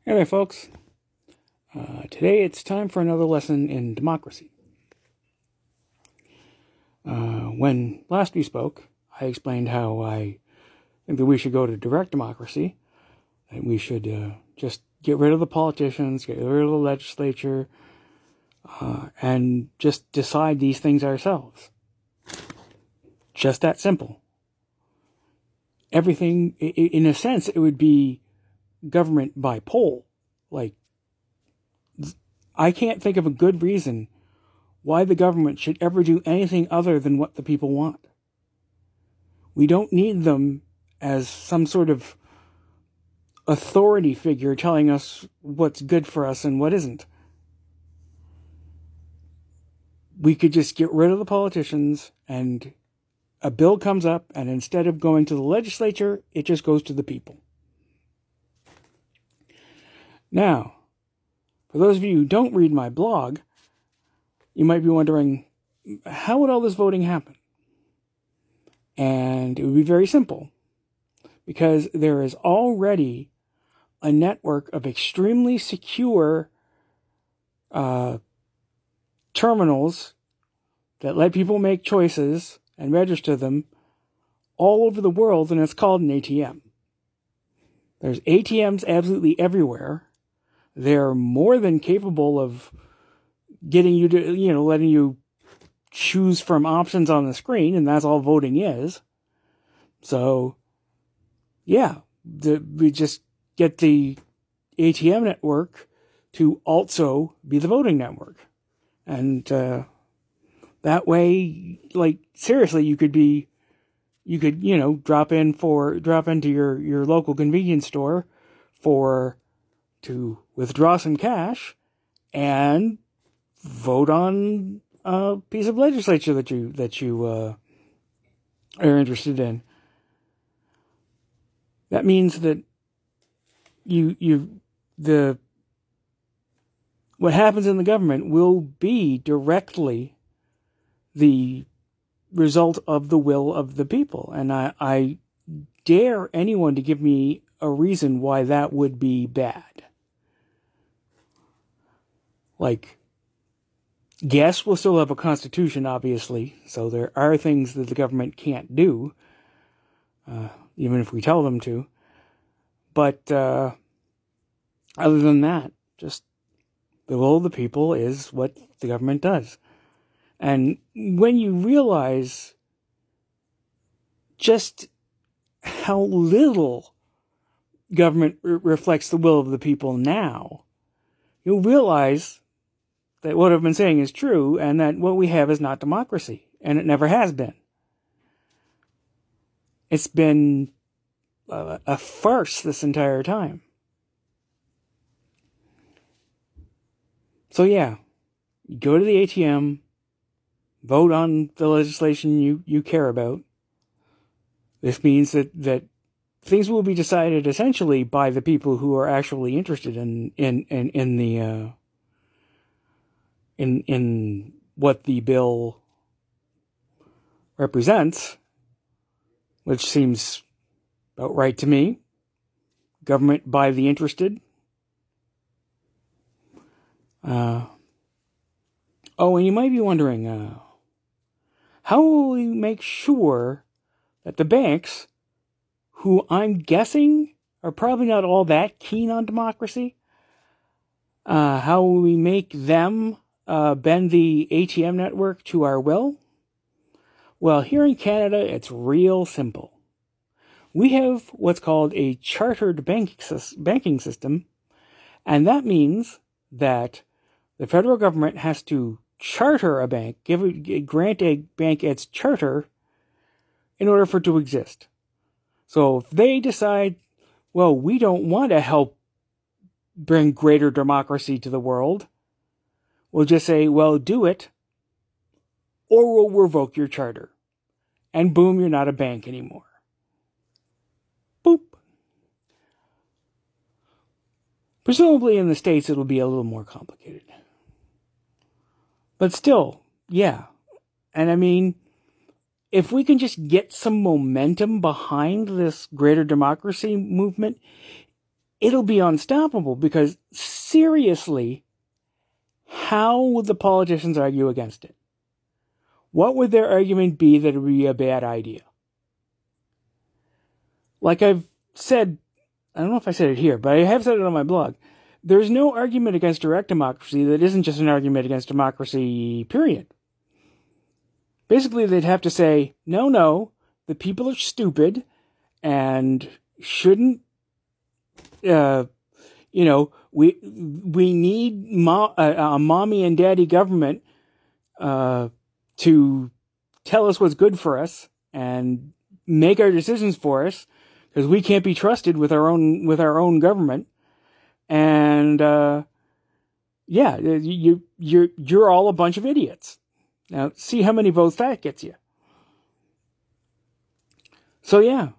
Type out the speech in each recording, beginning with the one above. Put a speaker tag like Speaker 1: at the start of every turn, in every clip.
Speaker 1: Anyway, folks, today it's time for another lesson in democracy. When last we spoke, I explained how I think that we should go to direct democracy, that we should just get rid of the politicians, get rid of the legislature, and just decide these things ourselves. Just that simple. Everything, in a sense, it would be government by poll. Like, I can't think of a good reason why the government should ever do anything other than what the people want. We don't need them as some sort of authority figure telling us what's good for us and what isn't. We could just get rid of the politicians, and a bill comes up, and instead of going to the legislature, it just goes to the people. Now, for those of you who don't read my blog, you might be wondering, how would all this voting happen? And it would be very simple, because there is already a network of extremely secure terminals that let people make choices and register them all over the world, and it's called an ATM. There's ATMs absolutely everywhere. They're more than capable of getting you to, letting you choose from options on the screen, and that's all voting is. So, yeah, we just get the ATM network to also be the voting network. And that way, like, seriously, you could drop into your local convenience store to withdraw some cash and vote on a piece of legislature that you are interested in. That means that what happens in the government will be directly the result of the will of the people. And I dare anyone to give me a reason why that would be bad. Like, yes, we'll still have a constitution, obviously, so there are things that the government can't do, even if we tell them to. But other than that, just the will of the people is what the government does. And when you realize just how little government reflects the will of the people now, you'll realize that what I've been saying is true, and that what we have is not democracy, and it never has been. It's been a farce this entire time. So yeah, you go to the ATM, vote on the legislation you care about. This means that things will be decided essentially by the people who are actually interested in what the bill represents, which seems about right to me. Government by the interested. And you might be wondering, how will we make sure that the banks, who I'm guessing are probably not all that keen on democracy, how will we make them bend the ATM network to our will? Well, here in Canada, it's real simple. We have what's called a chartered banking system, and that means that the federal government has to charter a bank, grant a bank its charter in order for it to exist. So if they decide, well, we don't want to help bring greater democracy to the world, we'll just say, well, do it, or we'll revoke your charter. And boom, you're not a bank anymore. Boop. Presumably in the States, it'll be a little more complicated. But still, yeah. And I mean, if we can just get some momentum behind this greater democracy movement, it'll be unstoppable, because seriously, how would the politicians argue against it? What would their argument be that it would be a bad idea? Like I've said, I don't know if I said it here, but I have said it on my blog. There's no argument against direct democracy that isn't just an argument against democracy, period. Basically, they'd have to say, no, the people are stupid and shouldn't, we need a mommy and daddy government to tell us what's good for us and make our decisions for us, because we can't be trusted with our own government. And you're all a bunch of idiots. Now, see how many votes that gets you. So yeah,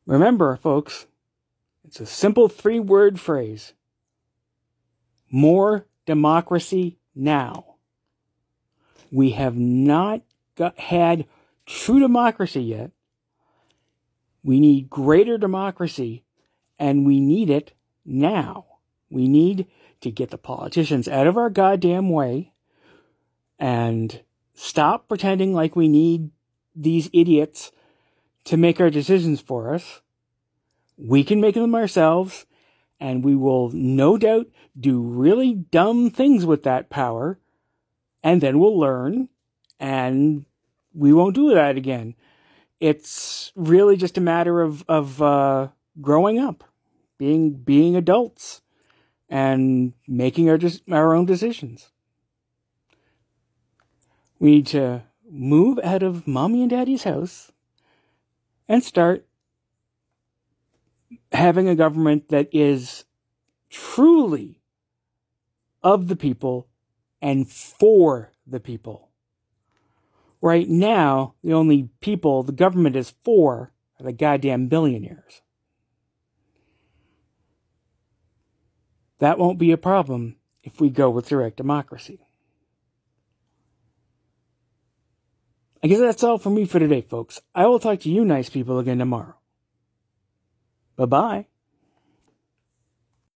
Speaker 1: remember, folks, it's a simple 3-word phrase: more democracy now. We have not had true democracy yet. We need greater democracy, and we need it now. We need to get the politicians out of our goddamn way and stop pretending like we need these idiots to make our decisions for us. We can make them ourselves, and we will no doubt do really dumb things with that power, and then we'll learn, and we won't do that again. It's really just a matter of growing up, being adults, and making our own decisions. We need to move out of mommy and daddy's house and start having a government that is truly of the people and for the people. Right now, the only people the government is for are the goddamn billionaires. That won't be a problem if we go with direct democracy. I guess that's all for me for today, folks. I will talk to you nice people again tomorrow. Bye-bye.